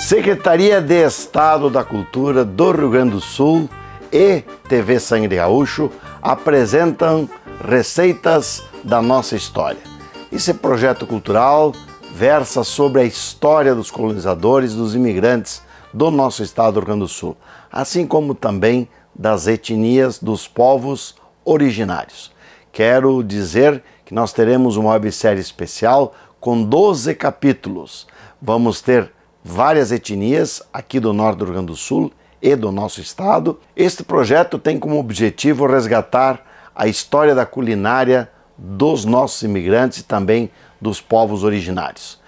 Secretaria de Estado da Cultura do Rio Grande do Sul e TV Sangue Gaúcho apresentam Receitas da Nossa História. Esse projeto cultural versa sobre a história dos colonizadores, dos imigrantes do nosso estado do Rio Grande do Sul, assim como também das etnias dos povos originários. Quero dizer que nós teremos uma websérie especial com 12 capítulos. Vamos ter várias etnias aqui do norte do Rio Grande do Sul e do nosso estado. Este projeto tem como objetivo resgatar a história da culinária dos nossos imigrantes e também dos povos originários.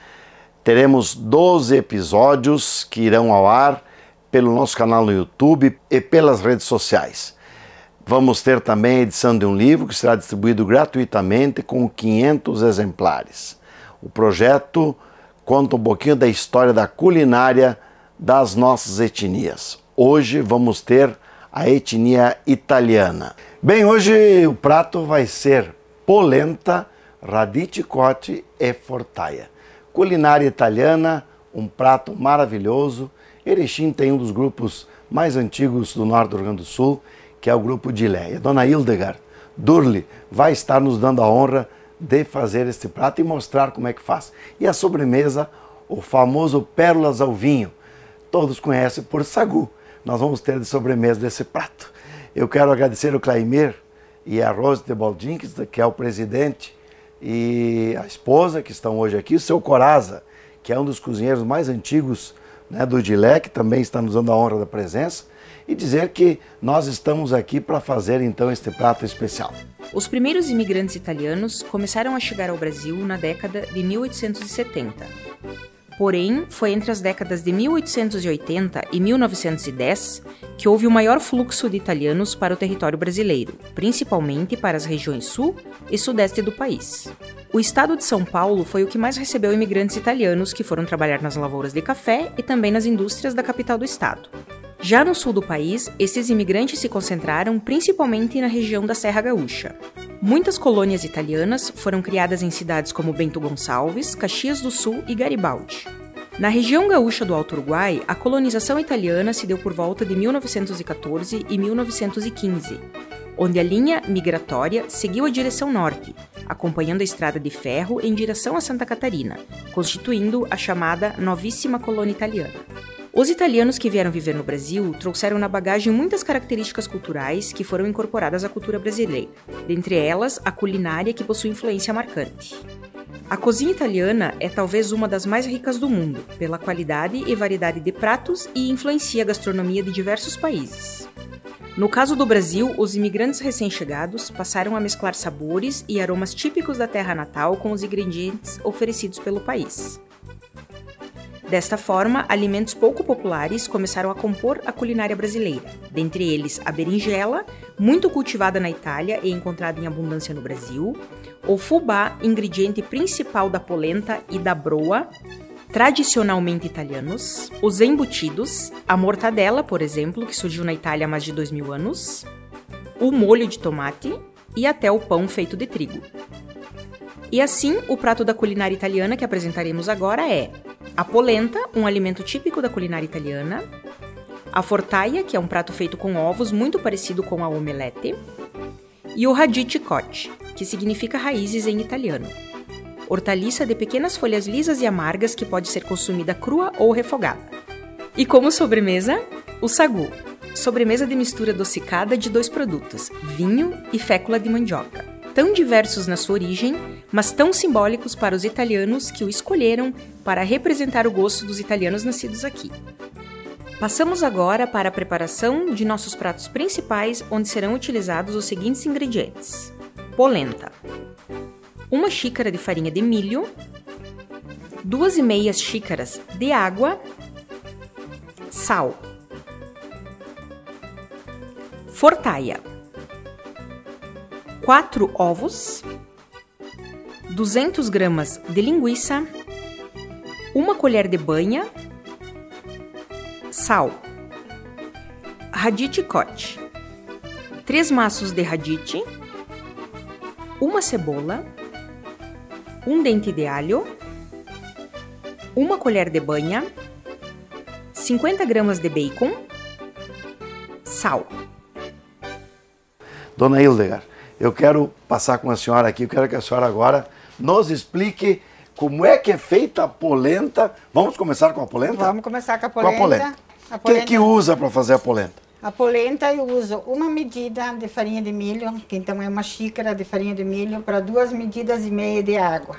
Teremos 12 episódios que irão ao ar pelo nosso canal no YouTube e pelas redes sociais. Vamos ter também a edição de um livro que será distribuído gratuitamente com 500 exemplares. O projeto conta um pouquinho da história da culinária das nossas etnias. Hoje vamos ter a etnia italiana. Bem, hoje o prato vai ser polenta, radice cotte e fortaia. Culinária italiana, um prato maravilhoso. Erechim tem um dos grupos mais antigos do norte do Rio Grande do Sul, que é o grupo de Ilé. A dona Hildegard Durli vai estar nos dando a honra de fazer este prato e mostrar como é que faz. E a sobremesa, o famoso pérolas ao vinho. Todos conhecem por sagu. Nós vamos ter de sobremesa desse prato. Eu quero agradecer ao Claimir e a Rose de Baldinques, que é o presidente, e a esposa, que estão hoje aqui, o seu Coraza, que é um dos cozinheiros mais antigos, né, do Dilé, que também está nos dando a honra da presença, e dizer que nós estamos aqui para fazer então este prato especial. Os primeiros imigrantes italianos começaram a chegar ao Brasil na década de 1870. Porém, foi entre as décadas de 1880 e 1910 que houve o maior fluxo de italianos para o território brasileiro, principalmente para as regiões sul e sudeste do país. O estado de São Paulo foi o que mais recebeu imigrantes italianos que foram trabalhar nas lavouras de café e também nas indústrias da capital do estado. Já no sul do país, esses imigrantes se concentraram principalmente na região da Serra Gaúcha. Muitas colônias italianas foram criadas em cidades como Bento Gonçalves, Caxias do Sul e Garibaldi. Na região gaúcha do Alto Uruguai, a colonização italiana se deu por volta de 1914 e 1915, onde a linha migratória seguiu a direção norte, acompanhando a estrada de ferro em direção a Santa Catarina, constituindo a chamada Novíssima Colônia Italiana. Os italianos que vieram viver no Brasil trouxeram na bagagem muitas características culturais que foram incorporadas à cultura brasileira, dentre elas a culinária, que possui influência marcante. A cozinha italiana é talvez uma das mais ricas do mundo, pela qualidade e variedade de pratos, e influencia a gastronomia de diversos países. No caso do Brasil, os imigrantes recém-chegados passaram a mesclar sabores e aromas típicos da terra natal com os ingredientes oferecidos pelo país. Desta forma, alimentos pouco populares começaram a compor a culinária brasileira, dentre eles a berinjela, muito cultivada na Itália e encontrada em abundância no Brasil, o fubá, ingrediente principal da polenta e da broa, tradicionalmente italianos, os embutidos, a mortadela, por exemplo, que surgiu na Itália há mais de 2000 anos, o molho de tomate e até o pão feito de trigo. E assim, o prato da culinária italiana que apresentaremos agora é a polenta, um alimento típico da culinária italiana, a fortaia, que é um prato feito com ovos muito parecido com a omelete, e o radice cotte, que significa raízes em italiano. Hortaliça de pequenas folhas lisas e amargas que pode ser consumida crua ou refogada. E como sobremesa, o sagu, sobremesa de mistura adocicada de dois produtos, vinho e fécula de mandioca. Tão diversos na sua origem, mas tão simbólicos para os italianos que o escolheram para representar o gosto dos italianos nascidos aqui. Passamos agora para a preparação de nossos pratos principais, onde serão utilizados os seguintes ingredientes: polenta, 1 xícara de farinha de milho, 2,5 xícaras de água, sal, fortaia, 4 ovos, 200 gramas de linguiça, 1 colher de banha, sal, radice cotte, 3 maços de radice, 1 cebola, 1 dente de alho, 1 colher de banha, 50 gramas de bacon, sal. Dona Hildegard, eu quero passar com a senhora aqui, eu quero que a senhora agora nos explique como é que é feita a polenta. Vamos começar com a polenta? Vamos começar com a polenta. Com a polenta. O que usa para fazer a polenta? A polenta eu uso uma medida de farinha de milho, que então é uma xícara de farinha de milho, para 2,5 medidas de água.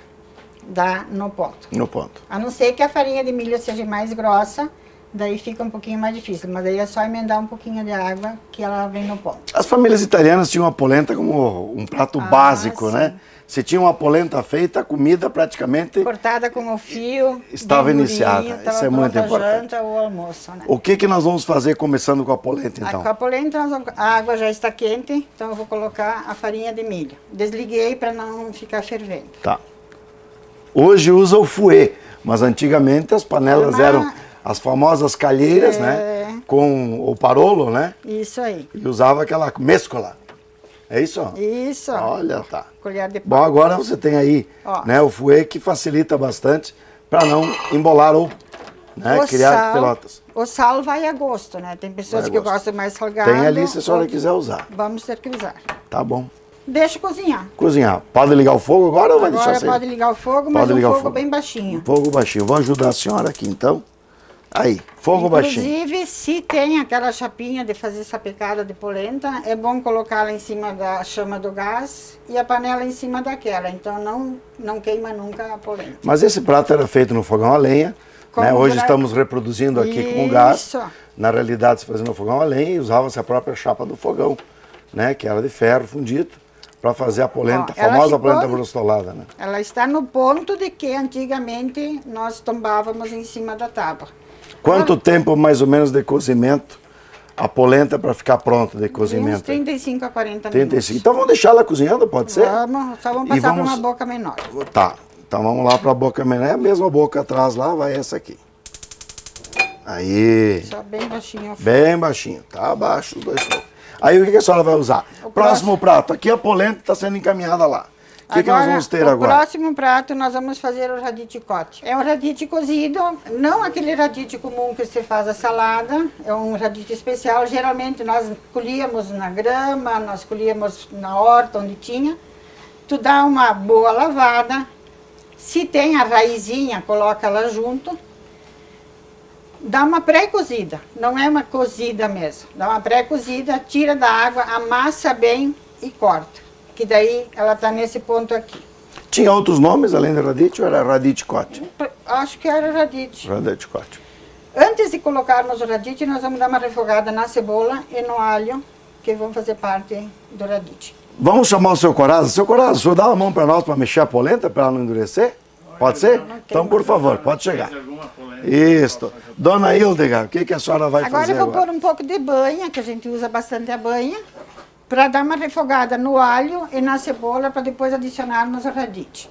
Dá no ponto. No ponto. A não ser que a farinha de milho seja mais grossa, daí fica um pouquinho mais difícil, mas aí é só emendar um pouquinho de água que ela vem no ponto. As famílias italianas tinham a polenta como um prato básico, sim. né? Se tinha uma polenta feita, a comida praticamente Cortada com o fio. estava iniciada. Isso é muito importante. Janta ou almoço, né? O que nós vamos fazer começando com a polenta, então? Com a polenta, a água já está quente, então eu vou colocar a farinha de milho. Desliguei para não ficar fervendo. Tá. Hoje usa o fouet, mas antigamente as panelas eram as famosas calheiras, né? Com o parolo, né? Isso aí. E usava aquela mescola. É isso? Isso. Olha, tá. Colher de pau. Bom, agora você tem aí, né, o fouet que facilita bastante para não embolar ou, né, criar pelotas. O sal vai a gosto, né? Tem pessoas que gostam mais salgado. Tem ali se a senhora quiser usar. Vamos ter que usar. Tá bom. Deixa cozinhar. Cozinhar. Pode ligar o fogo agora ou vai deixar sem? Agora pode ligar o fogo, mas um fogo bem baixinho. Fogo baixinho. Vou ajudar a senhora aqui, então. Aí, fogo baixinho. Inclusive, se tem aquela chapinha de fazer essa picada de polenta, é bom colocá-la em cima da chama do gás e a panela em cima daquela. Então não queima nunca a polenta. Mas esse prato era feito no fogão a lenha, né? Hoje estamos reproduzindo aqui com gás. Na realidade, se fazia no fogão a lenha e usava-se a própria chapa do fogão, né? Que era de ferro fundido, para fazer a polenta, a famosa polenta brustolada, né? Ela está no ponto de que antigamente nós tombávamos em cima da tábua. Quanto tempo mais ou menos de cozimento a polenta para ficar pronta de cozimento? Uns 35 a 40 minutos. Então vamos deixar ela cozinhando, pode ser? Vamos, só vamos passar para uma boca menor. Tá, então vamos lá para a boca menor. É a mesma boca atrás lá, vai essa aqui. Aí. Só bem baixinho. Bem baixinho, tá abaixo os dois fogos. Aí o que a senhora vai usar? Próximo prato, aqui a polenta está sendo encaminhada lá. O que nós vamos ter agora? O próximo prato nós vamos fazer o radicchio cotti. É um radicchio cozido, não aquele radicchio comum que você faz a salada, é um radicchio especial. Geralmente nós colhíamos na grama, nós colhíamos na horta onde tinha. Tu dá uma boa lavada, se tem a raizinha, coloca ela junto. Dá uma pré-cozida, não é uma cozida mesmo. Dá uma pré-cozida, tira da água, amassa bem e corta. Que daí ela está nesse ponto aqui. Tinha outros nomes além de radicchio ou era radicchio cotti? Acho que era radicchio. Radicchio cotti. Antes de colocarmos o radicchio, nós vamos dar uma refogada na cebola e no alho, que vão fazer parte do radicchio. Vamos chamar o seu Corazza. Seu Corazza, o senhor dá uma mão para nós para mexer a polenta, para ela não endurecer? Pode ser? Então, por favor, pode chegar. Isso. Dona Hildegard, o que a senhora vai fazer agora? Agora eu vou pôr um pouco de banha, que a gente usa bastante a banha, para dar uma refogada no alho e na cebola, para depois adicionarmos o radicchio.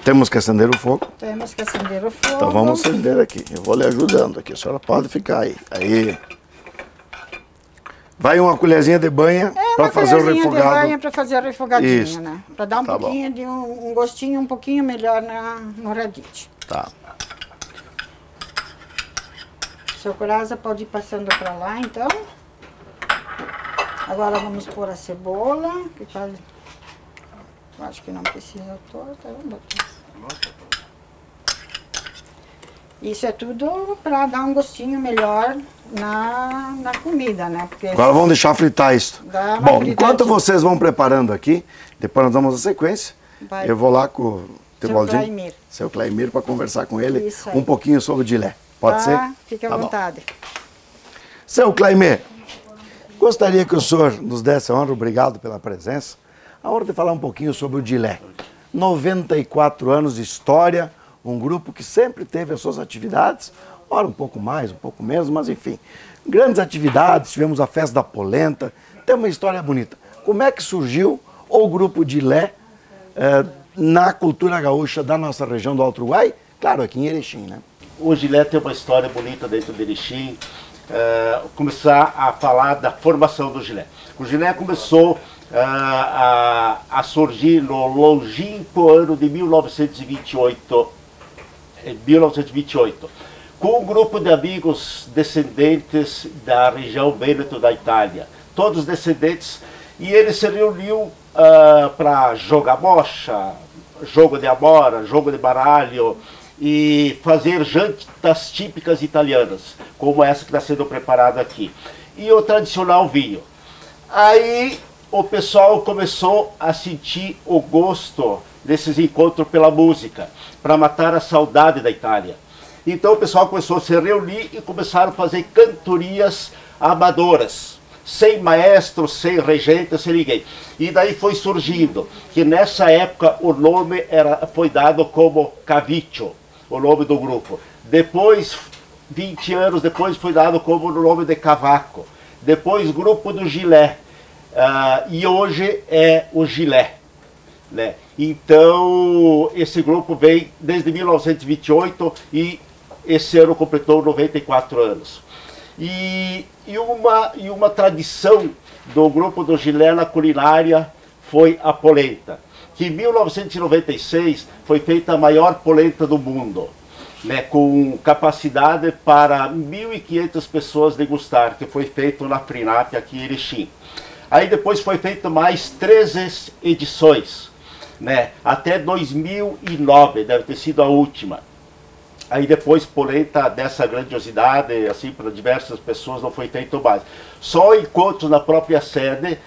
Temos que acender o fogo? Temos que acender o fogo. Então vamos acender aqui. Eu vou lhe ajudando aqui. A senhora pode ficar aí. Aí. Vai uma colherzinha de banha para fazer o refogado. Uma colherzinha de banha para fazer o refogadinho, isso, né? Para dar um pouquinho de um gostinho um pouquinho melhor no radicchio. Tá. O seu Corazza pode ir passando para lá, então. Agora vamos pôr a cebola, que quase... Eu acho que não precisa toda, vamos botar. Isso é tudo para dar um gostinho melhor na comida, né? Porque agora vamos deixar fritar isso. Bom, enquanto vocês vão preparando aqui, depois nós damos a sequência. Eu vou lá com o Tebaldinho, seu Claimir, para conversar com ele um pouquinho sobre o dilé. Pode ser? Fique à vontade. Seu Claimir, gostaria que o senhor nos desse a honra, obrigado pela presença, a honra de falar um pouquinho sobre o dilé. 94 anos de história, um grupo que sempre teve as suas atividades, ora um pouco mais, um pouco menos, mas enfim, grandes atividades, tivemos a festa da polenta, tem uma história bonita. Como é que surgiu o grupo Dilé na cultura gaúcha da nossa região do Alto Uruguai? Claro, aqui em Erechim, né? O Dilé tem uma história bonita dentro de Erechim. Começar a falar da formação do Dilé. O Dilé começou a surgir no longínquo ano de 1928, com um grupo de amigos descendentes da região Vêneto da Itália, todos descendentes, e eles se reuniam para jogar bocha, jogo de amora, jogo de baralho, e fazer jantas típicas italianas, como essa que está sendo preparada aqui. E o tradicional vinho. Aí o pessoal começou a sentir o gosto desses encontros pela música, para matar a saudade da Itália. Então o pessoal começou a se reunir e começaram a fazer cantorias amadoras, sem maestro, sem regente, sem ninguém. E daí foi surgindo, que nessa época o nome foi dado como Cavicchio, o nome do grupo. Depois, 20 anos depois, foi dado como o nome de Cavaco. Depois, Grupo do Gilé. E hoje é o Gilé, né? Então, esse grupo vem desde 1928 e esse ano completou 94 anos. E uma tradição do Grupo do Gilé na culinária foi a polenta, que em 1996 foi feita a maior polenta do mundo, né, com capacidade para 1.500 pessoas degustar, que foi feito na Frinap aqui em Erechim. Aí depois foi feito mais 13 edições, né, até 2009, deve ter sido a última. Aí depois polenta dessa grandiosidade, assim, para diversas pessoas não foi feito mais. Só encontros na própria sede,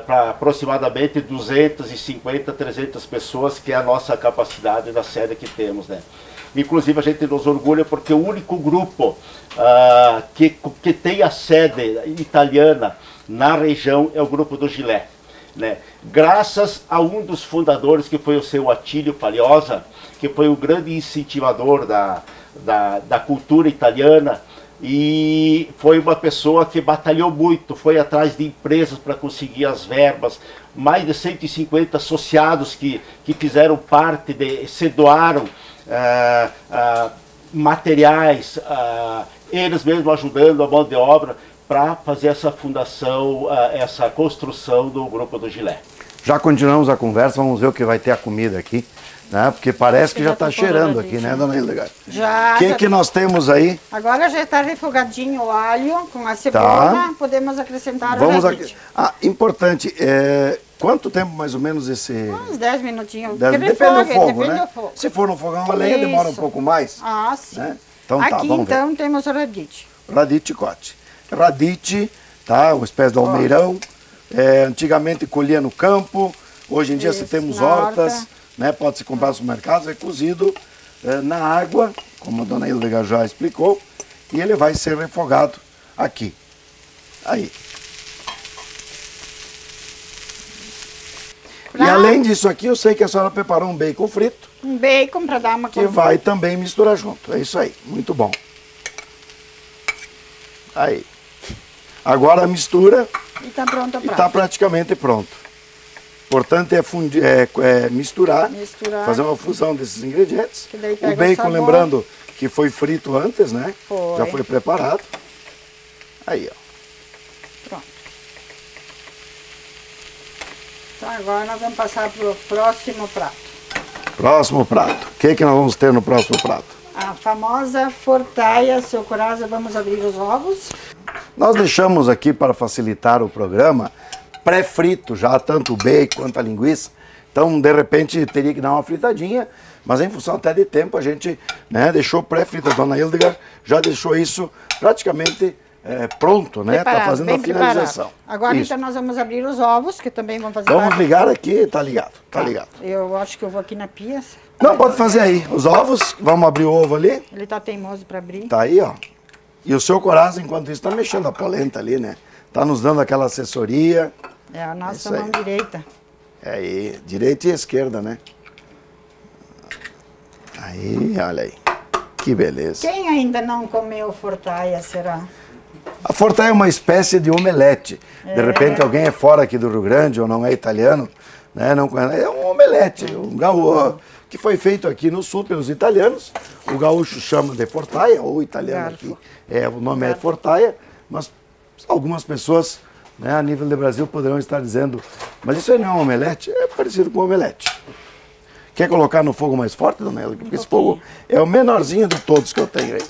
para aproximadamente 250, 300 pessoas, que é a nossa capacidade da sede que temos, né. Inclusive a gente nos orgulha porque o único grupo que tem a sede italiana na região é o Grupo do Gilé, né? Graças a um dos fundadores, que foi o seu Attilio Pagliosa, que foi o grande incentivador da cultura italiana, e foi uma pessoa que batalhou muito, foi atrás de empresas para conseguir as verbas, mais de 150 associados que fizeram parte, se doaram materiais, eles mesmos ajudando a mão de obra para fazer essa fundação, essa construção do Grupo do Gilé. Já continuamos a conversa, vamos ver o que vai ter a comida aqui, né? Porque parece que já está cheirando aqui, né, dona Hildegard? Já. O que nós temos aí? Agora já está refogadinho o alho com a cebola, podemos acrescentar o radite. Importante, quanto tempo mais ou menos esse... Uns 10 minutinhos. Depende do fogo, né? Se for no fogão a lenha demora um pouco mais. Sim. Né? Então tá, aqui vamos então ver. temos o radite. Radite cote. Radite, tá? Uma espécie de almeirão. Antigamente colhia no campo, hoje em dia se temos hortas, né? Pode-se comprar nos mercados, é cozido na água, como a dona Hildegard já explicou, e ele vai ser refogado aqui. Aí. E além disso aqui, eu sei que a senhora preparou um bacon frito. Um bacon para dar uma... Que vai também misturar junto. É isso aí, muito bom. Aí. Agora a mistura. E está pronto o prato. Está praticamente pronto. Importante é misturar, fazer uma fusão desses ingredientes. O bacon, lembrando que foi frito antes, né? Já foi preparado. Aí, ó. Pronto. Então agora nós vamos passar para o próximo prato. Próximo prato. O que nós vamos ter no próximo prato? A famosa fortaia, seu Coraza, vamos abrir os ovos. Nós deixamos aqui, para facilitar o programa, pré-frito já, tanto o bacon quanto a linguiça. Então, de repente, teria que dar uma fritadinha, mas em função até de tempo, a gente, né, deixou pré-frito. A dona Hildegard já deixou isso praticamente pronto, né? Está fazendo a finalização. Agora, então, nós vamos abrir os ovos, que também vão fazer Vamos ligar aqui, tá ligado, tá ligado. Eu acho que eu vou aqui na pia. Não, pode fazer aí. Os ovos, vamos abrir o ovo ali. Ele tá teimoso para abrir. Tá aí, ó. E o seu Coraza, enquanto isso, está mexendo a polenta ali, né? Tá nos dando aquela assessoria. É a nossa mão direita. Aí, direita e esquerda, né? Aí, olha aí. Que beleza. Quem ainda não comeu fortaia, será? A fortaia é uma espécie de omelete. De repente alguém é fora aqui do Rio Grande ou não é italiano, né? Não conhece. É um omelete, um gaúcho, que foi feito aqui no sul pelos italianos. O gaúcho chama de fortaia, ou o italiano aqui, o nome é fortaia, mas algumas pessoas, né, a nível do Brasil poderão estar dizendo, mas isso aí não é um omelete? É parecido com um omelete. Quer colocar no fogo mais forte, dona Ela? Porque esse fogo é o menorzinho de todos que eu tenho aí.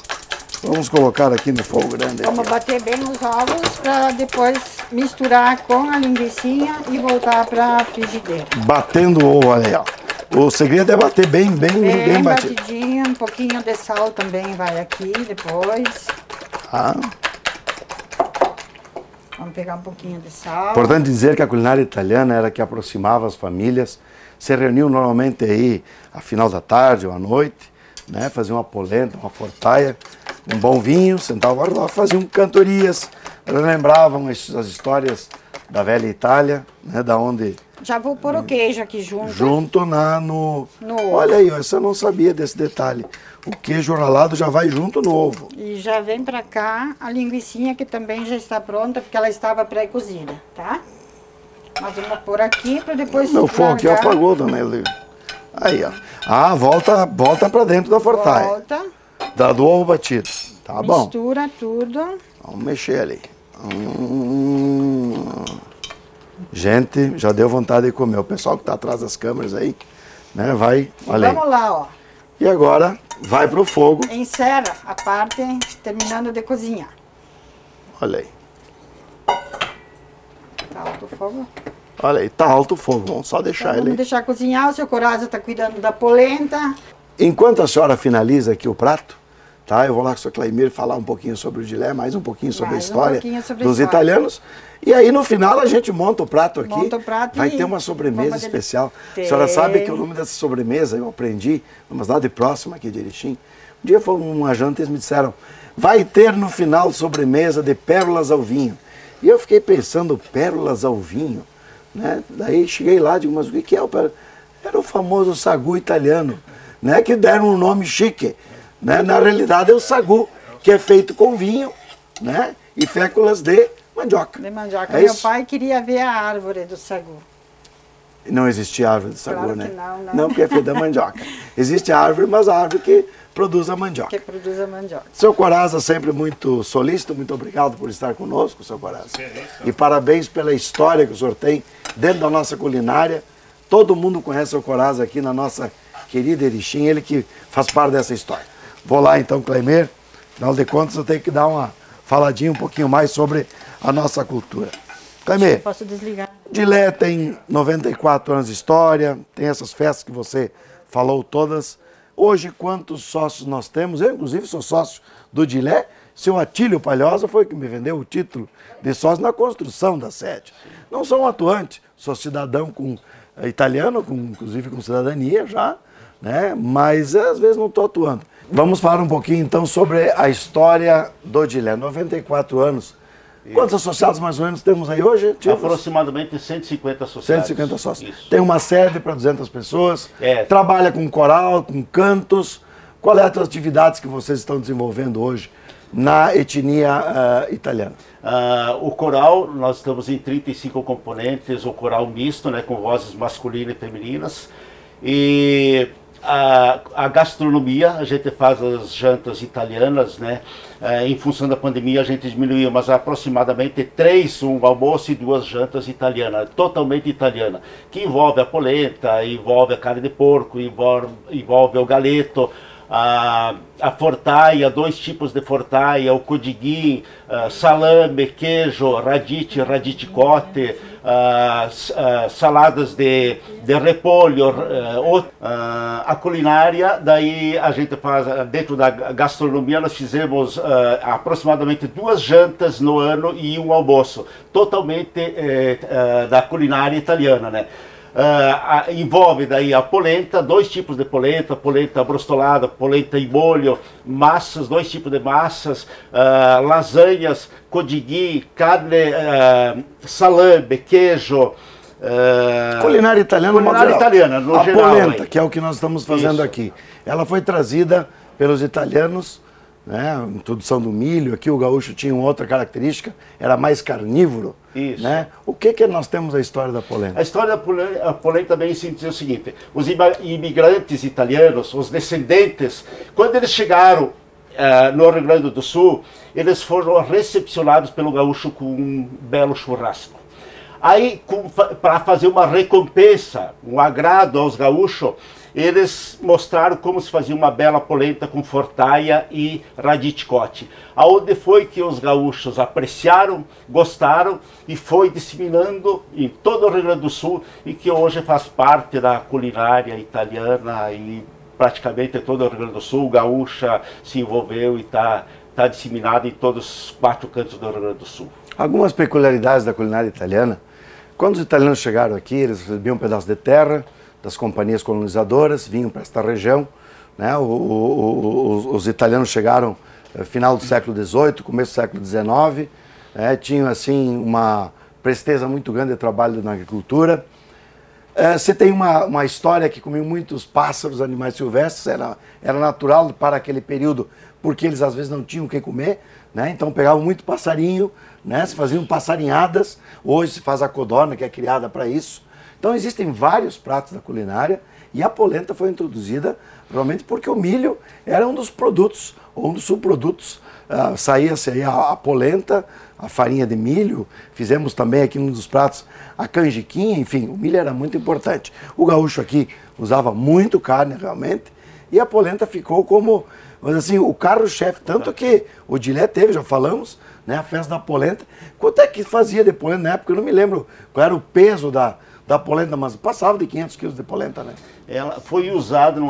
Vamos colocar aqui no fogo grande. Vamos bater bem os ovos para depois misturar com a linguicinha e voltar para a frigideira. Batendo o ovo, olha aí, ó. O segredo é bater bem batido. Batidinho, um pouquinho de sal também vai aqui depois. Ah. Vamos pegar um pouquinho de sal. Importante dizer que a culinária italiana era que aproximava as famílias, se reuniam normalmente aí a final da tarde ou à noite, né? Faziam uma polenta, uma fortaia, um bom vinho, sentavam lá, faziam cantorias, lembravam as histórias da velha Itália, né? Da onde... Já vou pôr o queijo aqui junto. Junto no... Olha aí, essa eu não sabia desse detalhe. O queijo ralado já vai junto no ovo. E já vem pra cá a linguicinha que também já está pronta, porque ela estava pré-cozida, tá? Nós vamos pôr aqui para depois... Meu fogo aqui apagou, dona Eli. Aí, ó. Ah, volta pra dentro da fortaia. Volta. Do ovo batido. Tá bom. Mistura tudo. Vamos mexer ali. Gente, já deu vontade de comer. O pessoal que está atrás das câmeras aí, né, vai... Olha aí. Vamos lá, ó. E agora vai pro fogo. Encerra a parte terminando de cozinhar. Olha aí. Tá alto o fogo? Olha aí, tá alto o fogo. Vamos só deixar Então, ele. vamos deixar cozinhar. O seu Corazza está cuidando da polenta. Enquanto a senhora finaliza aqui o prato, tá? Eu vou lá com o seu Claimir falar um pouquinho sobre o Gilé, mais um pouquinho sobre a história dos italianos. E aí no final a gente monta o prato aqui. Monta o prato. Vai ter uma sobremesa especial. A senhora sabe que o nome dessa sobremesa eu aprendi, numa cidade próxima aqui de Erechim. Um dia foi uma janta e eles me disseram, vai ter no final sobremesa de pérolas ao vinho. E eu fiquei pensando, pérolas ao vinho, né? Daí cheguei lá, digo, mas o que é o pérolas? Era o famoso sagu italiano, né? Que deram um nome chique, né? Na realidade é o sagu, que é feito com vinho, né? E féculas de mandioca. De mandioca. É Meu isso? pai queria ver a árvore do sagu. Não existia árvore de sagu, Claro né? que não, né? Não, porque é feita da mandioca. Existe a árvore, mas a árvore que produz a mandioca. Que produz a mandioca. Seu Corazza, sempre muito solícito, muito obrigado por estar conosco, seu Corazza. E parabéns pela história que o senhor tem dentro da nossa culinária. Todo mundo conhece o Corazza aqui na nossa querida Erechim, ele que faz parte dessa história. Vou lá então, Claimir. Afinal de contas, eu tenho que dar uma faladinha um pouquinho mais sobre a nossa cultura. Claimir, Posso desligar? Gilé tem 94 anos de história, tem essas festas que você falou todas. Hoje, quantos sócios nós temos? Eu, inclusive, sou sócio do Gilé. Seu Atílio Palhoça foi que me vendeu o título de sócio na construção da sede. Não sou um atuante, sou cidadão italiano, inclusive com cidadania já, né? Mas às vezes não estou atuando. Vamos falar um pouquinho então sobre a história do Gilé. 94 anos. Isso. Quantos associados mais ou menos temos aí hoje? Aproximadamente 150 associados. 150 sócios. Isso. Tem uma sede para 200 pessoas. Trabalha com coral, com cantos. Qual é as atividades que vocês estão desenvolvendo hoje na etnia italiana? O coral, nós estamos em 35 componentes, o coral misto, né, com vozes masculinas e femininas. E a gastronomia, a gente faz as jantas italianas, né? Em função da pandemia a gente diminuiu, mas aproximadamente 3, um almoço e 2 jantas italianas, totalmente italiana, que envolve a polenta, envolve a carne de porco, envolve o galeto, a fortaia, 2 tipos de fortaia, o codiguim, salame, queijo, radicchiote, saladas de repolho, a culinária. Daí a gente faz, dentro da gastronomia, nós fizemos aproximadamente 2 jantas no ano e um almoço, totalmente da culinária italiana, né? Envolve daí a polenta, 2 tipos de polenta, polenta brostolada, polenta em molho, massas, 2 tipos de massas, lasanhas, codiguim, carne, salame, queijo. Culinária italiana, culinária italiana no a geral. Polenta, que é o que nós estamos fazendo aqui. Ela foi trazida pelos italianos, né? A introdução do milho. Aqui o gaúcho tinha uma outra característica, era mais carnívoro. Isso. Né? O que nós temos da história da polenta? A história da polenta também se diz o seguinte: os imigrantes italianos, os descendentes, quando eles chegaram no Rio Grande do Sul, eles foram recepcionados pelo gaúcho com um belo churrasco. Aí, para fazer uma recompensa, um agrado aos gaúchos, eles mostraram como se fazia uma bela polenta com fortaia e radicchiotti. Aonde foi que os gaúchos apreciaram, gostaram e foi disseminando em todo o Rio Grande do Sul e que hoje faz parte da culinária italiana e praticamente todo o Rio Grande do Sul, gaúcha se envolveu e está disseminado em todos os 4 cantos do Rio Grande do Sul. Algumas peculiaridades da culinária italiana. Quando os italianos chegaram aqui, eles recebiam um pedaço de terra das companhias colonizadoras, vinham para esta região, né? Os italianos chegaram no final do século XVIII, começo do século XIX, tinham assim uma presteza muito grande de trabalho na agricultura. Você tem uma história que comiam muitos pássaros, animais silvestres, era natural para aquele período, porque eles às vezes não tinham o que comer, né? Então pegavam muito passarinho, né? Se faziam passarinhadas, hoje se faz a codorna, que é criada para isso. Então existem vários pratos da culinária e a polenta foi introduzida realmente porque o milho era um dos produtos, ou um dos subprodutos. Saía-se aí a polenta, a farinha de milho, fizemos também aqui num dos pratos a canjiquinha, enfim, o milho era muito importante. O gaúcho aqui usava muito carne realmente e a polenta ficou como, mas assim, o carro-chefe, tanto que o Dilé teve, já falamos, né, a festa da polenta. Quanto é que fazia de polenta na época? Eu não me lembro qual era o peso da polenta, mas passava de 500 quilos de polenta, né? Ela foi usada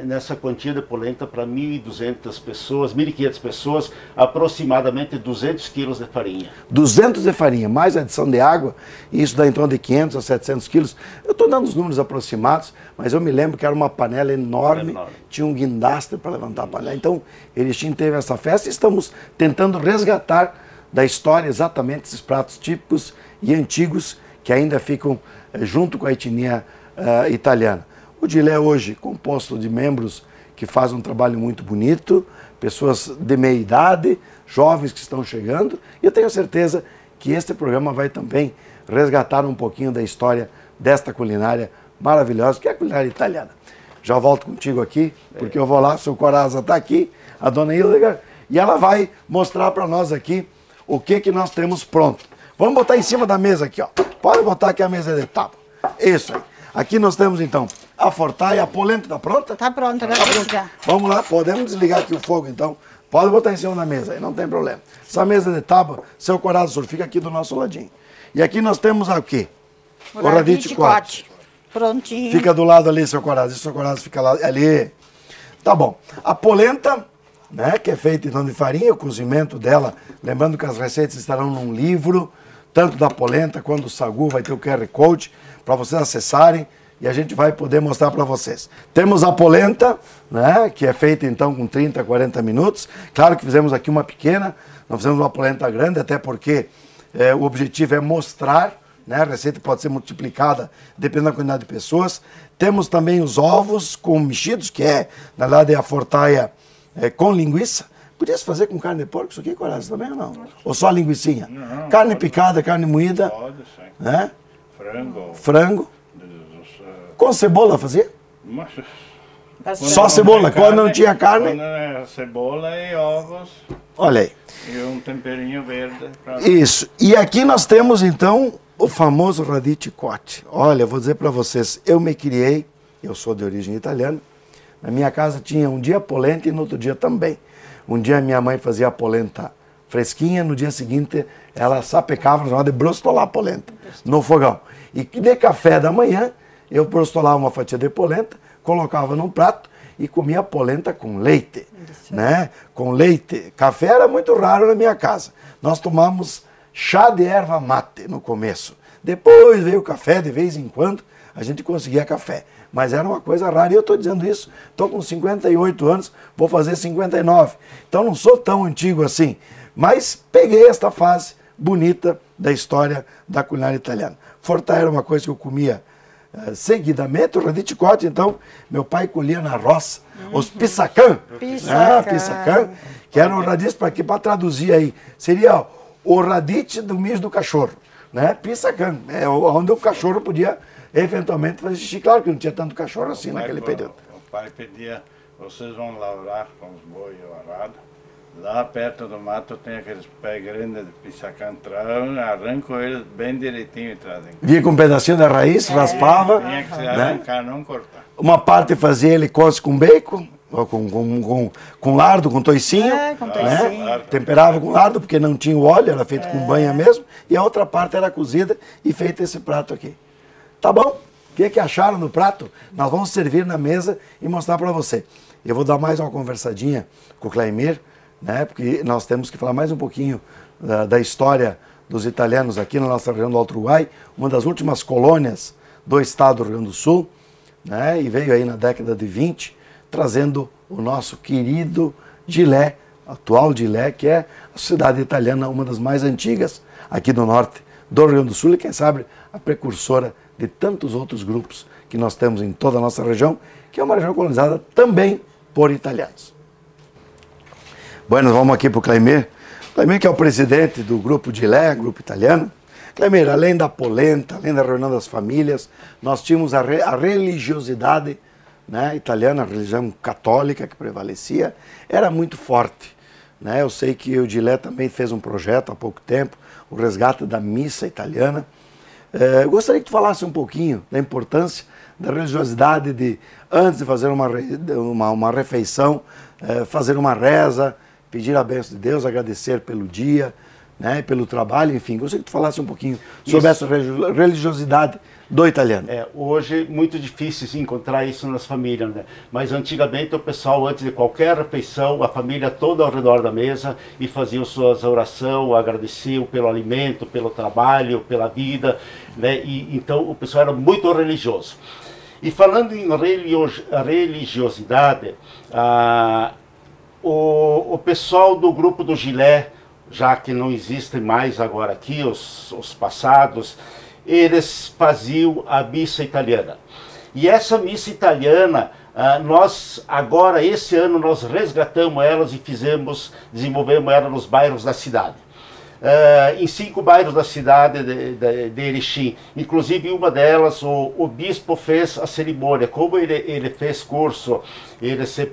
nessa quantia de polenta para 1.200 pessoas, 1.500 pessoas, aproximadamente 200 quilos de farinha. 200 de farinha, mais adição de água, e isso dá em torno de 500 a 700 quilos. Eu estou dando os números aproximados, mas eu me lembro que era uma panela enorme, tinha um guindastre para levantar a panela. Então, Erechim teve essa festa e estamos tentando resgatar da história exatamente esses pratos típicos e antigos que ainda ficam junto com a etnia italiana. O Dilé é hoje composto de membros que fazem um trabalho muito bonito, pessoas de meia idade, jovens que estão chegando, e eu tenho certeza que este programa vai também resgatar um pouquinho da história desta culinária maravilhosa, que é a culinária italiana. Já volto contigo aqui, porque eu vou lá, seu Corazza está aqui, a dona Hildegard, e ela vai mostrar para nós aqui o que nós temos pronto. Vamos botar em cima da mesa aqui, ó. Pode botar aqui a mesa de tábua. Isso aí. Aqui nós temos então a fortaia, a polenta tá pronta? Tá pronta, né? Vamos lá, podemos desligar aqui o fogo então. Pode botar em cima da mesa aí, não tem problema. Essa mesa de tábua, seu Corazza, fica aqui do nosso ladinho. E aqui nós temos o quê? O radicchiotti. Prontinho. Fica do lado ali, seu Corazza. Seu Corazza fica lá, ali. Tá bom. A polenta, né, que é feita então de farinha, o cozimento dela, lembrando que as receitas estarão num livro, tanto da polenta quanto do sagu, vai ter o QR Code para vocês acessarem e a gente vai poder mostrar para vocês. Temos a polenta, né, que é feita então com 30, 40 minutos. Claro que fizemos aqui uma pequena, não fizemos uma polenta grande, até porque o objetivo é mostrar, né, a receita pode ser multiplicada dependendo da quantidade de pessoas. Temos também os ovos com mexidos, que na verdade, a fortaia com linguiça. Podia-se fazer com carne de porco isso aqui, Corazza, também ou não? Ou só linguicinha? Não, carne picada, carne moída. Pode, sim. Né? Frango. Com cebola fazia? Mas, só cebola, quando não tinha carne? Quando é cebola e ovos. Olha aí. E um temperinho verde. Isso. E aqui nós temos então o famoso radicchiotti. Olha, vou dizer para vocês, eu me criei, eu sou de origem italiana, na minha casa tinha um dia polenta e no outro dia também. Um dia minha mãe fazia a polenta fresquinha, no dia seguinte ela sapecava, chamava de brostolar a polenta, no fogão. E de café da manhã, eu brostolava uma fatia de polenta, colocava num prato e comia a polenta com leite, né? Com leite. Café era muito raro na minha casa. Nós tomamos chá de erva mate no começo. Depois veio o café, de vez em quando a gente conseguia café. Mas era uma coisa rara, e eu estou dizendo isso, estou com 58 anos, vou fazer 59. Então não sou tão antigo assim, mas peguei esta fase bonita da história da culinária italiana. Fortaia era uma coisa que eu comia seguidamente, o radicchiotti, então, meu pai colhia na roça, os pissacã, que eram radicchio, para traduzir aí, seria o radice do mijo do cachorro, né? Pissacã, onde o cachorro podia eventualmente fazer xixi. Claro que não tinha tanto cachorro assim naquele período. O pai pedia, vocês vão lavrar com os boi ou arado, lá perto do mato tem aqueles pés grandes de pissacã, arranco eles bem direitinho e trazem. Via com um pedacinho da raiz, raspava. Tinha que se arrancar, não cortar. Uma parte fazia ele coce com bacon, com lardo, com toicinho. Com toicinho. Né? Temperava com lardo, porque não tinha o óleo, era feito com banha mesmo. E a outra parte era cozida e feito esse prato aqui. Tá bom? O que acharam no prato? Nós vamos servir na mesa e mostrar para você. Eu vou dar mais uma conversadinha com o Claimir, né? Porque nós temos que falar mais um pouquinho da história dos italianos aqui na nossa região do Alto Uruguai, uma das últimas colônias do estado do Rio Grande do Sul, né? E veio aí na década de 20, trazendo o nosso querido Gilé, atual Gilé, que é a cidade italiana, uma das mais antigas aqui do norte do Rio Grande do Sul e, quem sabe, a precursora de tantos outros grupos que nós temos em toda a nossa região, que é uma região colonizada também por italianos. Bueno, vamos aqui para o Claimir. Claimir, que é o presidente do grupo Gilé, grupo italiano. Claimir, além da polenta, além da reunião das famílias, nós tínhamos a religiosidade, né, italiana, a religião católica que prevalecia, era muito forte. Né? Eu sei que o Gilé também fez um projeto há pouco tempo, o resgate da missa italiana. Eu gostaria que tu falasse um pouquinho da importância da religiosidade de, antes de fazer uma refeição, fazer uma reza, pedir a bênção de Deus, agradecer pelo dia, né, pelo trabalho, enfim. Gostaria que tu falasse um pouquinho sobre essa religiosidade do italiano. Hoje muito difícil encontrar isso nas famílias, né? Mas antigamente o pessoal, antes de qualquer refeição, a família toda ao redor da mesa e faziam suas orações, agradeciam pelo alimento, pelo trabalho, pela vida, né? E então o pessoal era muito religioso. E falando em religiosidade, o pessoal do grupo do Gilé, já que não existem mais agora aqui, os passados, eles faziam a missa italiana. E essa missa italiana, nós agora, esse ano, nós resgatamos elas e desenvolvemos ela nos bairros da cidade. Em 5 bairros da cidade de Erechim. Inclusive, uma delas, o bispo fez a cerimônia. Como ele fez curso, ele se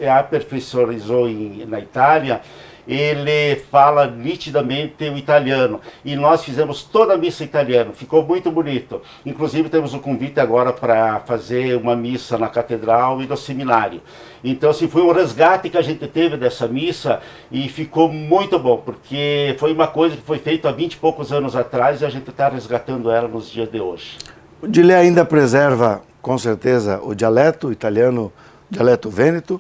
aperfeiçoou na Itália, ele fala nitidamente o italiano. E nós fizemos toda a missa italiana. Ficou muito bonito. Inclusive, temos um convite agora para fazer uma missa na catedral e no seminário. Então, assim, foi um resgate que a gente teve dessa missa e ficou muito bom, porque foi uma coisa que foi feita há 20 e poucos anos atrás e a gente está resgatando ela nos dias de hoje. O Gilé ainda preserva, com certeza, o dialeto italiano, dialeto vêneto.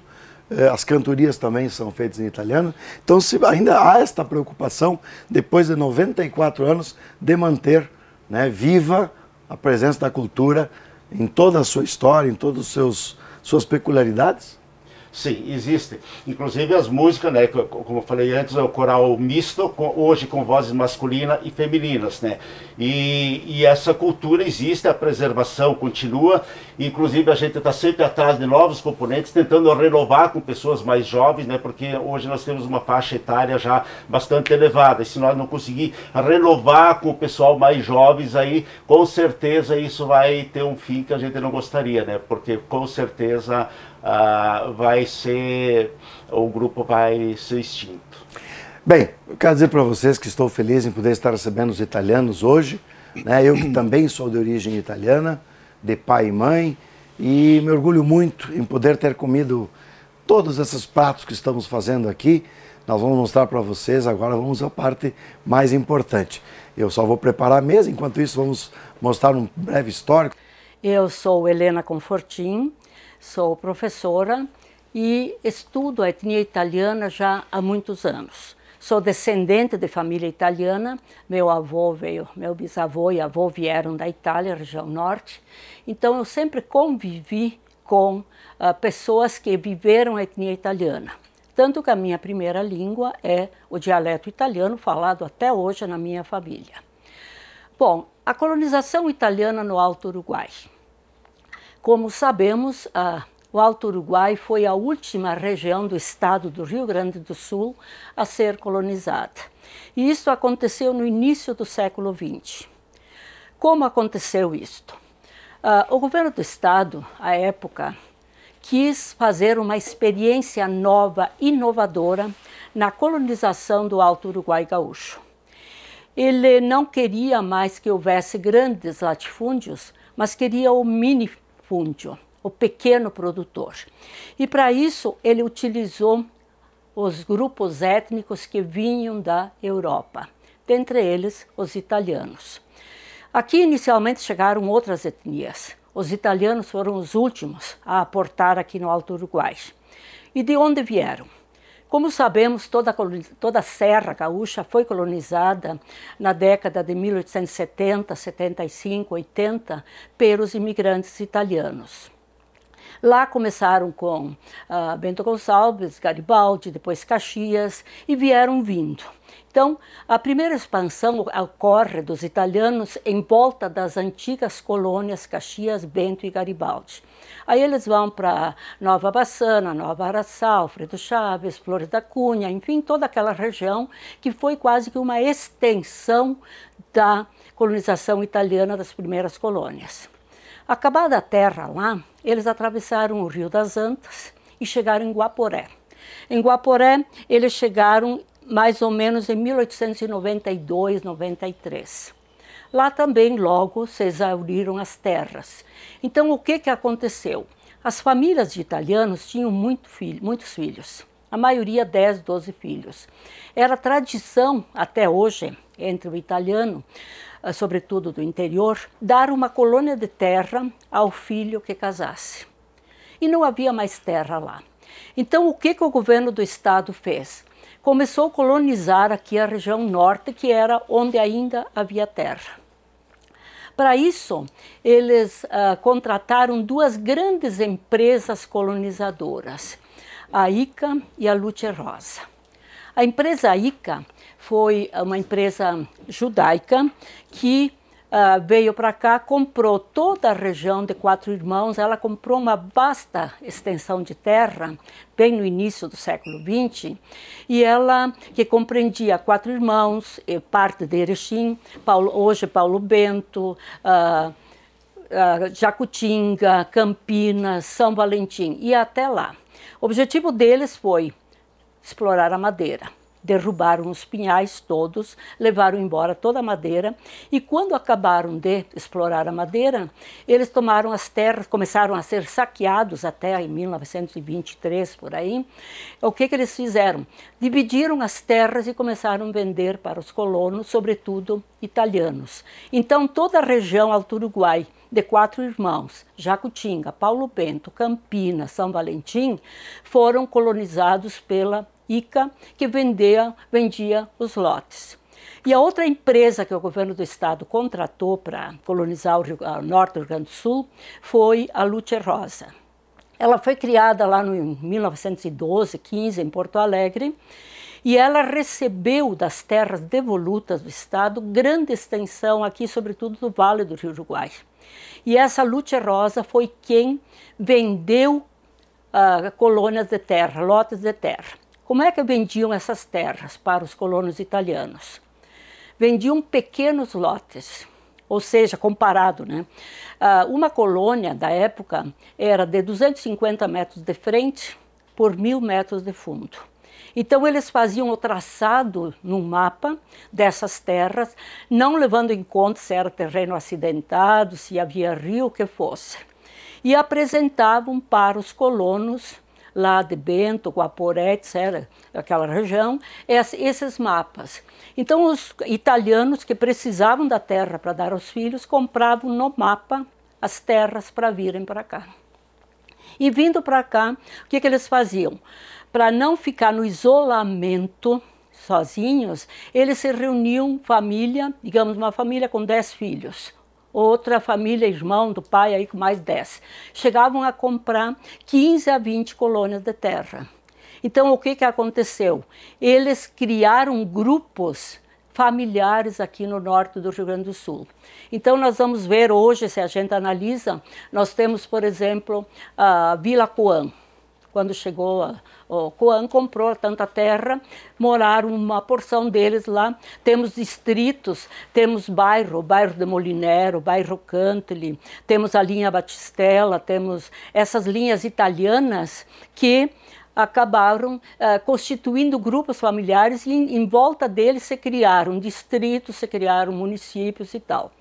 As cantorias também são feitas em italiano. Então, ainda há esta preocupação, depois de 94 anos, de manter, né, viva a presença da cultura em toda a sua história, em todas as suas peculiaridades? Sim, existe. Inclusive as músicas, né, como eu falei antes, é o coral misto, hoje com vozes masculinas e femininas, né? E essa cultura existe, a preservação continua, inclusive a gente está sempre atrás de novos componentes, tentando renovar com pessoas mais jovens, né? Porque hoje nós temos uma faixa etária já bastante elevada, e se nós não conseguir renovar com o pessoal mais jovens, aí com certeza isso vai ter um fim que a gente não gostaria, né? Porque com certeza o grupo vai ser extinto. Bem, eu quero dizer para vocês que estou feliz em poder estar recebendo os italianos hoje, né? Eu que também sou de origem italiana, de pai e mãe, e me orgulho muito em poder ter comido todos esses pratos que estamos fazendo aqui. Nós vamos mostrar para vocês, agora vamos à parte mais importante. Eu só vou preparar a mesa, enquanto isso vamos mostrar um breve histórico. Eu sou Helena Confortin, sou professora e estudo a etnia italiana já há muitos anos. Sou descendente de família italiana, meu bisavô e avô vieram da Itália, região norte. Então eu sempre convivi com pessoas que viveram a etnia italiana. Tanto que a minha primeira língua é o dialeto italiano, falado até hoje na minha família. Bom, a colonização italiana no Alto Uruguai. Como sabemos, o Alto Uruguai foi a última região do estado do Rio Grande do Sul a ser colonizada. E isso aconteceu no início do século XX. Como aconteceu isto? O governo do estado, à época, quis fazer uma experiência nova, inovadora, na colonização do Alto Uruguai gaúcho. Ele não queria mais que houvesse grandes latifúndios, mas queria o minifúndio, o pequeno produtor. E para isso ele utilizou os grupos étnicos que vinham da Europa, dentre eles os italianos. Aqui inicialmente chegaram outras etnias. Os italianos foram os últimos a aportar aqui no Alto Uruguai. E de onde vieram? Como sabemos, toda a Serra Gaúcha foi colonizada na década de 1870, 75, 80 pelos imigrantes italianos. Lá começaram com Bento Gonçalves, Garibaldi, depois Caxias e vieram vindo. Então, a primeira expansão ocorre dos italianos em volta das antigas colônias Caxias, Bento e Garibaldi. Aí eles vão para Nova Bassana, Nova Araçá, Alfredo Chaves, Flores da Cunha, enfim, toda aquela região que foi quase que uma extensão da colonização italiana das primeiras colônias. Acabada a terra lá, eles atravessaram o Rio das Antas e chegaram em Guaporé. Em Guaporé, eles chegaram mais ou menos em 1892, 93. Lá também logo se exauriram as terras. Então o que aconteceu? As famílias de italianos tinham muitos filhos, a maioria 10, 12 filhos. Era tradição até hoje entre o italiano, sobretudo do interior, dar uma colônia de terra ao filho que casasse. E não havia mais terra lá. Então o que o governo do estado fez? Começou a colonizar aqui a região norte, que era onde ainda havia terra. Para isso, eles contrataram duas grandes empresas colonizadoras, a ICA e a Lute Rosa. A empresa ICA foi uma empresa judaica que veio para cá, comprou toda a região de Quatro Irmãos, ela comprou uma vasta extensão de terra, bem no início do século XX, e ela, que compreendia Quatro Irmãos, parte de Erechim, hoje Paulo Bento, Jacutinga, Campinas, São Valentim, e até lá. O objetivo deles foi explorar a madeira. Derrubaram os pinhais todos, levaram embora toda a madeira e quando acabaram de explorar a madeira, eles tomaram as terras, começaram a ser saqueados até em 1923, por aí. O que eles fizeram? Dividiram as terras e começaram a vender para os colonos, sobretudo italianos. Então toda a região Alto Uruguai, de Quatro Irmãos, Jacutinga, Paulo Bento, Campinas, São Valentim, foram colonizados pela ICA, que vendia os lotes. E a outra empresa que o governo do estado contratou para colonizar o norte do Rio Grande do Sul foi a Lute Rosa. Ela foi criada lá em 1912, 15, em Porto Alegre, e ela recebeu das terras devolutas do estado grande extensão aqui, sobretudo do Vale do Rio Uruguai. E essa Lute Rosa foi quem vendeu colônias de terra, lotes de terra. Como é que vendiam essas terras para os colonos italianos? Vendiam pequenos lotes, ou seja, comparado, né? Uma colônia da época era de 250 metros de frente por 1000 metros de fundo. Então eles faziam o traçado num mapa dessas terras, não levando em conta se era terreno acidentado, se havia rio, o que fosse. E apresentavam para os colonos lá de Bento, Guaporé, etc., aquela região, esses mapas. Então, os italianos que precisavam da terra para dar aos filhos, compravam no mapa as terras para virem para cá. E vindo para cá, o que eles faziam? Para não ficar no isolamento, sozinhos, eles se reuniam família, digamos, uma família com 10 filhos. Outra família, irmão do pai, aí com mais 10. Chegavam a comprar 15 a 20 colônias de terra. Então, o que aconteceu? Eles criaram grupos familiares aqui no norte do Rio Grande do Sul. Então, nós vamos ver hoje, se a gente analisa, nós temos, por exemplo, a Vila Coan. Quando chegou o Coan, comprou tanta terra, moraram uma porção deles lá. Temos distritos, temos bairro de Molinero, bairro Cantili, temos a linha Batistella, temos essas linhas italianas que acabaram constituindo grupos familiares e em volta deles se criaram distritos, se criaram municípios e tal.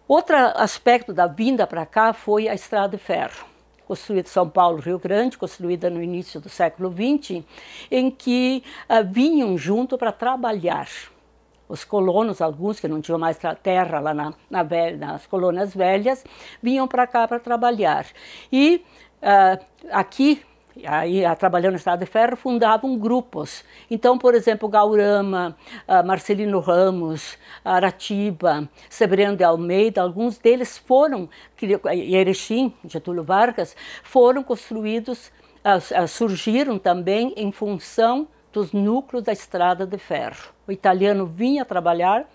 Outro aspecto da vinda para cá foi a estrada de ferro. construída em São Paulo, Rio Grande, construída no início do século XX, em que vinham junto para trabalhar. Os colonos, alguns que não tinham mais terra lá nas colônias velhas, vinham para cá para trabalhar. E aqui, aí, trabalhando na Estrada de Ferro, fundavam grupos. Então, por exemplo, Gaurama, Marcelino Ramos, Aratiba, Severiano de Almeida, alguns deles foram, e Erechim, Getúlio Vargas, foram construídos, surgiram também em função dos núcleos da Estrada de Ferro. O italiano vinha trabalhar,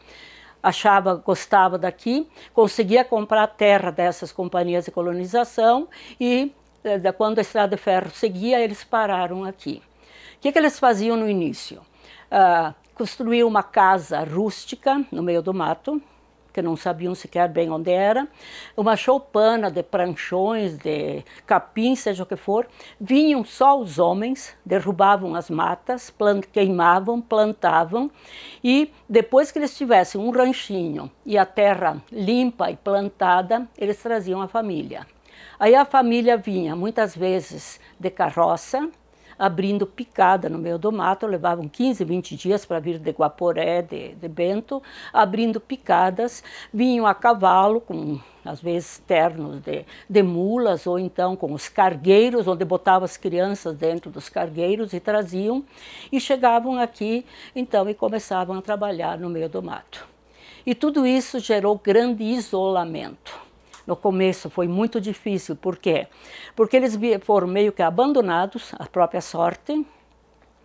gostava daqui, conseguia comprar terra dessas companhias de colonização e quando a Estrada de Ferro seguia, eles pararam aqui. O que eles faziam no início? Construíam uma casa rústica no meio do mato, que não sabiam sequer bem onde era, uma choupana de pranchões, de capim, seja o que for. Vinham só os homens, derrubavam as matas, queimavam, plantavam, e depois que eles tivessem um ranchinho e a terra limpa e plantada, eles traziam a família. Aí a família vinha, muitas vezes, de carroça, abrindo picada no meio do mato, levavam 15, 20 dias para vir de Guaporé, de Bento, abrindo picadas, vinham a cavalo, com, às vezes, ternos de mulas, ou então com os cargueiros, onde botavam as crianças dentro dos cargueiros e traziam, e chegavam aqui, então, e começavam a trabalhar no meio do mato. E tudo isso gerou grande isolamento. No começo foi muito difícil, por quê? Porque eles foram meio que abandonados à própria sorte,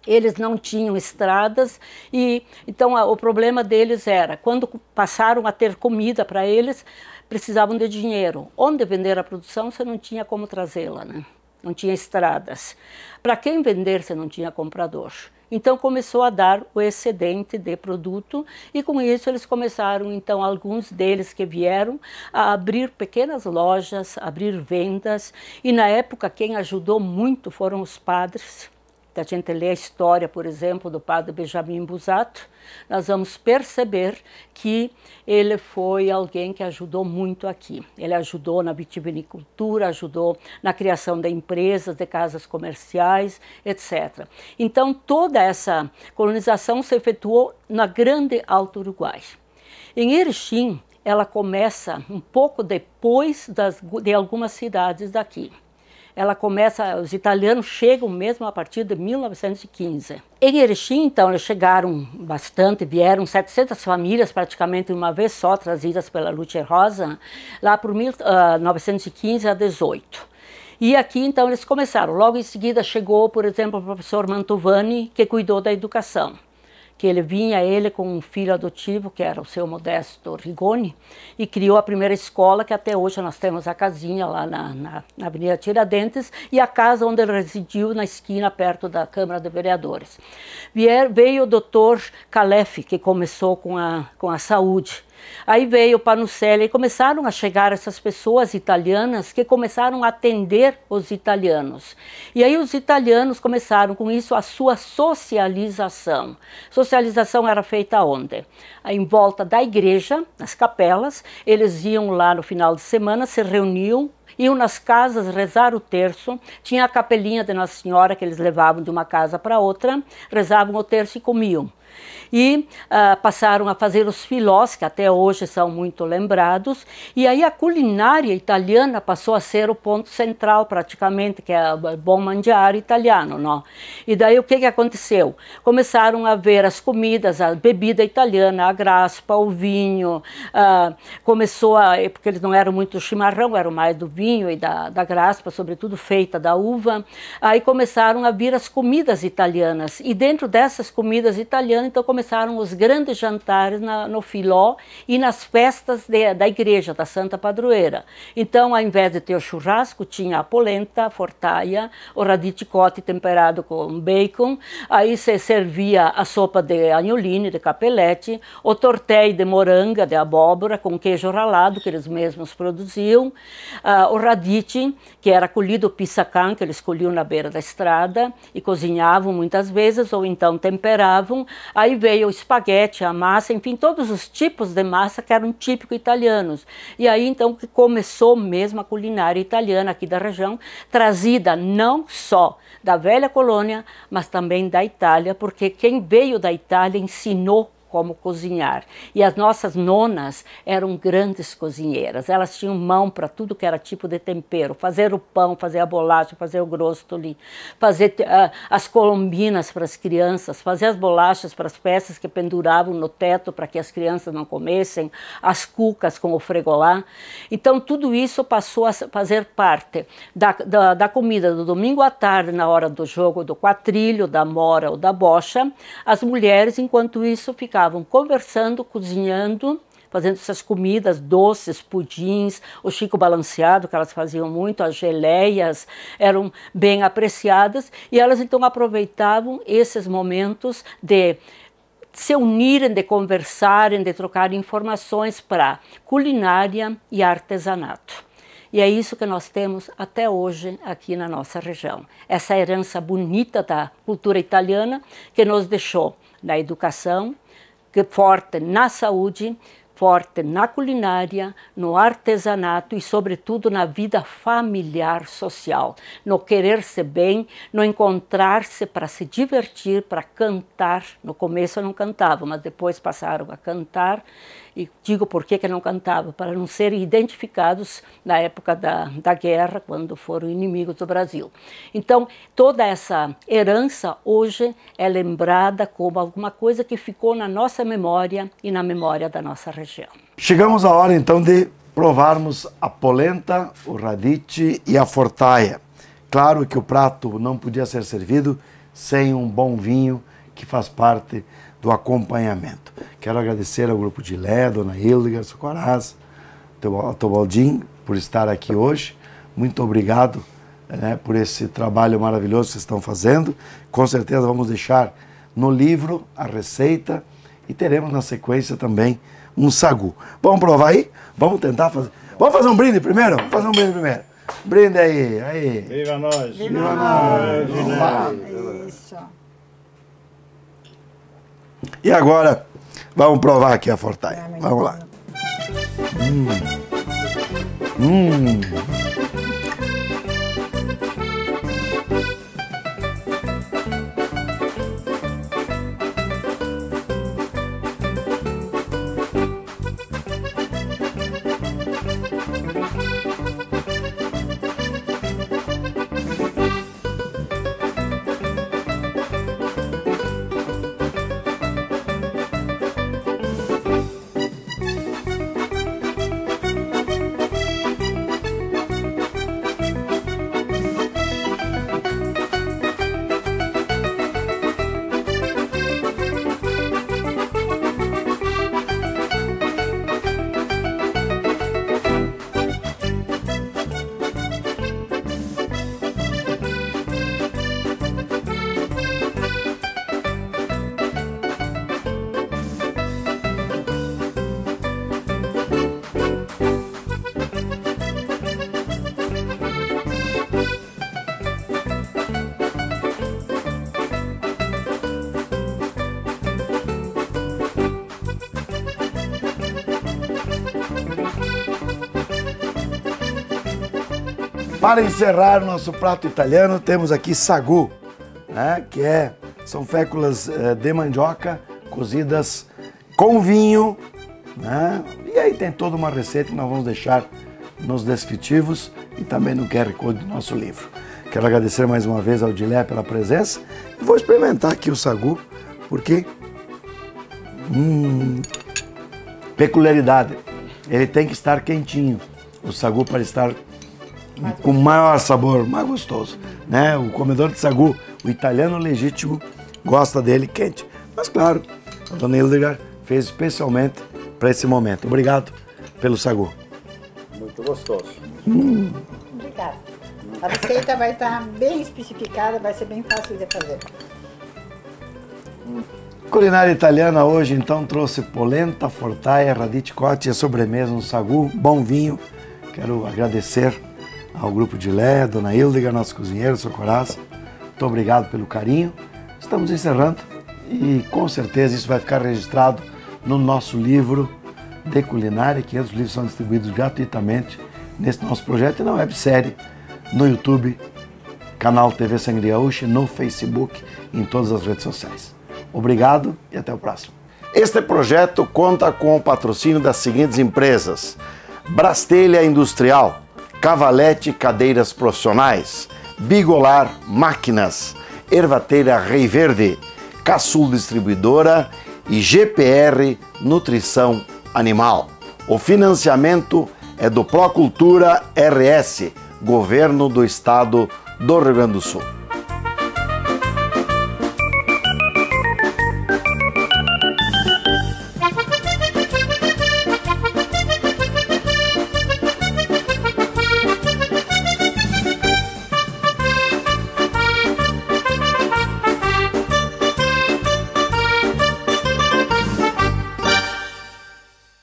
eles não tinham estradas, e então o problema deles era, quando passaram a ter comida para eles, precisavam de dinheiro. Onde vender a produção, você não tinha como trazê-la, né? Não tinha estradas. Para quem vender, você não tinha comprador. Então começou a dar o excedente de produto e com isso eles começaram, então, alguns deles que vieram a abrir pequenas lojas, abrir vendas, e na época quem ajudou muito foram os padres. Se a gente lê a história, por exemplo, do padre Benjamin Busato, nós vamos perceber que ele foi alguém que ajudou muito aqui. Ele ajudou na vitivinicultura, ajudou na criação de empresas, de casas comerciais, etc. Então, toda essa colonização se efetuou na grande Alto Uruguai. Em Erechim, ela começa um pouco depois de algumas cidades daqui. Ela começa, os italianos chegam mesmo a partir de 1915. Em Erechim, então, eles chegaram bastante, vieram 700 famílias praticamente uma vez só, trazidas pela Luce Rosa, lá por 1915 a 18. E aqui, então, eles começaram. Logo em seguida chegou, por exemplo, o professor Mantovani, que cuidou da educação. Que ele vinha, com um filho adotivo, que era o seu Modesto Rigoni, e criou a primeira escola, que até hoje nós temos a casinha lá na Avenida Tiradentes, e a casa onde ele residiu, na esquina, perto da Câmara de Vereadores. Veio o doutor Calef, que começou com a saúde. Aí veio o Panucelli e começaram a chegar essas pessoas italianas que começaram a atender os italianos. E aí os italianos começaram com isso a sua socialização. Socialização era feita onde? Em volta da igreja, nas capelas, eles iam lá no final de semana, se reuniam, iam nas casas rezar o terço, tinha a capelinha de Nossa Senhora que eles levavam de uma casa para outra, rezavam o terço e comiam. E passaram a fazer os filós, que até hoje são muito lembrados, e aí a culinária italiana passou a ser o ponto central praticamente, que é o bom mangiare italiano, não? E daí o que aconteceu? Começaram a ver as comidas, a bebida italiana, a graspa, o vinho, porque eles não eram muito chimarrão, eram mais do vinho e da graspa, sobretudo feita da uva, aí começaram a vir as comidas italianas, e dentro dessas comidas italianas, então começaram os grandes jantares no filó e nas festas da igreja, da Santa Padroeira. Então, ao invés de ter o churrasco, tinha a polenta, a fortaia, o radicote temperado com bacon, aí se servia a sopa de agnoline, de capelete, o tortelli de moranga, de abóbora, com queijo ralado, que eles mesmos produziam, o radice, que era colhido pissacan, que eles colhiam na beira da estrada, e cozinhavam muitas vezes, ou então temperavam. Aí veio o espaguete, a massa, enfim, todos os tipos de massa que eram típicos italianos. E aí então que começou mesmo a culinária italiana aqui da região, trazida não só da velha colônia, mas também da Itália, porque quem veio da Itália ensinou como cozinhar. E as nossas nonas eram grandes cozinheiras, elas tinham mão para tudo que era tipo de tempero, fazer o pão, fazer a bolacha, fazer o grostoli, fazer as colombinas para as crianças, fazer as bolachas para as peças que penduravam no teto para que as crianças não comessem, as cucas com o fregolá. Então tudo isso passou a fazer parte da comida do domingo à tarde, na hora do jogo do quatrilho, da mora ou da bocha. As mulheres, enquanto isso, ficavam conversando, cozinhando, fazendo essas comidas doces, pudins, o chico balanceado, que elas faziam muito, as geleias eram bem apreciadas, e elas então aproveitavam esses momentos de se unirem, de conversarem, de trocar informações para culinária e artesanato. E é isso que nós temos até hoje aqui na nossa região. Essa herança bonita da cultura italiana que nos deixou na educação, forte na saúde, forte na culinária, no artesanato e, sobretudo, na vida familiar social, no querer-se bem, no encontrar-se para se divertir, para cantar. No começo eu não cantava, mas depois passaram a cantar. E digo por que não cantava, para não serem identificados na época da guerra, quando foram inimigos do Brasil. Então, toda essa herança hoje é lembrada como alguma coisa que ficou na nossa memória e na memória da nossa região. Chegamos à hora então de provarmos a polenta, o radice e a fortaia. Claro que o prato não podia ser servido sem um bom vinho que faz parte do acompanhamento. Quero agradecer ao Grupo de Lé, Dona Hildegard Socoraz, Teobaldim, por estar aqui hoje. Muito obrigado, por esse trabalho maravilhoso que vocês estão fazendo. Com certeza vamos deixar no livro a receita e teremos na sequência também um sagu. Vamos provar aí? Vamos tentar fazer. Vamos fazer um brinde primeiro? Vamos fazer um brinde primeiro. Brinde aí, aí. Viva nós! Viva nós! Vamos lá. Isso. E agora, vamos provar aqui a fortaia. Vamos lá. Para encerrar o nosso prato italiano, temos aqui sagu, que são féculas de mandioca cozidas com vinho, e aí tem toda uma receita que nós vamos deixar nos descritivos e também no QR Code do nosso livro. Quero agradecer mais uma vez ao Dilé pela presença e vou experimentar aqui o sagu, porque peculiaridade, ele tem que estar quentinho, o sagu para estar com maior sabor, mais gostoso, O comedor de sagu, o italiano legítimo, gosta dele quente. Mas claro, a Dona Hildegard fez especialmente para esse momento. Obrigado pelo sagu. Muito gostoso. Obrigada. A receita vai estar bem especificada, vai ser bem fácil de fazer. Culinária italiana hoje então trouxe polenta, fortaia, radice cotti e sobremesa, um sagu, bom vinho. Quero agradecer ao Grupo de Lé, Dona Hildegard, nosso cozinheiro, Socoraz. Muito obrigado pelo carinho. Estamos encerrando e com certeza isso vai ficar registrado no nosso livro de culinária, que os livros são distribuídos gratuitamente nesse nosso projeto e na websérie, no YouTube, canal TV Sangue Gaúcha, no Facebook e em todas as redes sociais. Obrigado e até o próximo. Este projeto conta com o patrocínio das seguintes empresas: Brastelha Industrial, Cavalete Cadeiras Profissionais, Bigolar Máquinas, Ervateira Rei Verde, Casul Distribuidora e GPR Nutrição Animal. O financiamento é do Procultura RS, Governo do Estado do Rio Grande do Sul.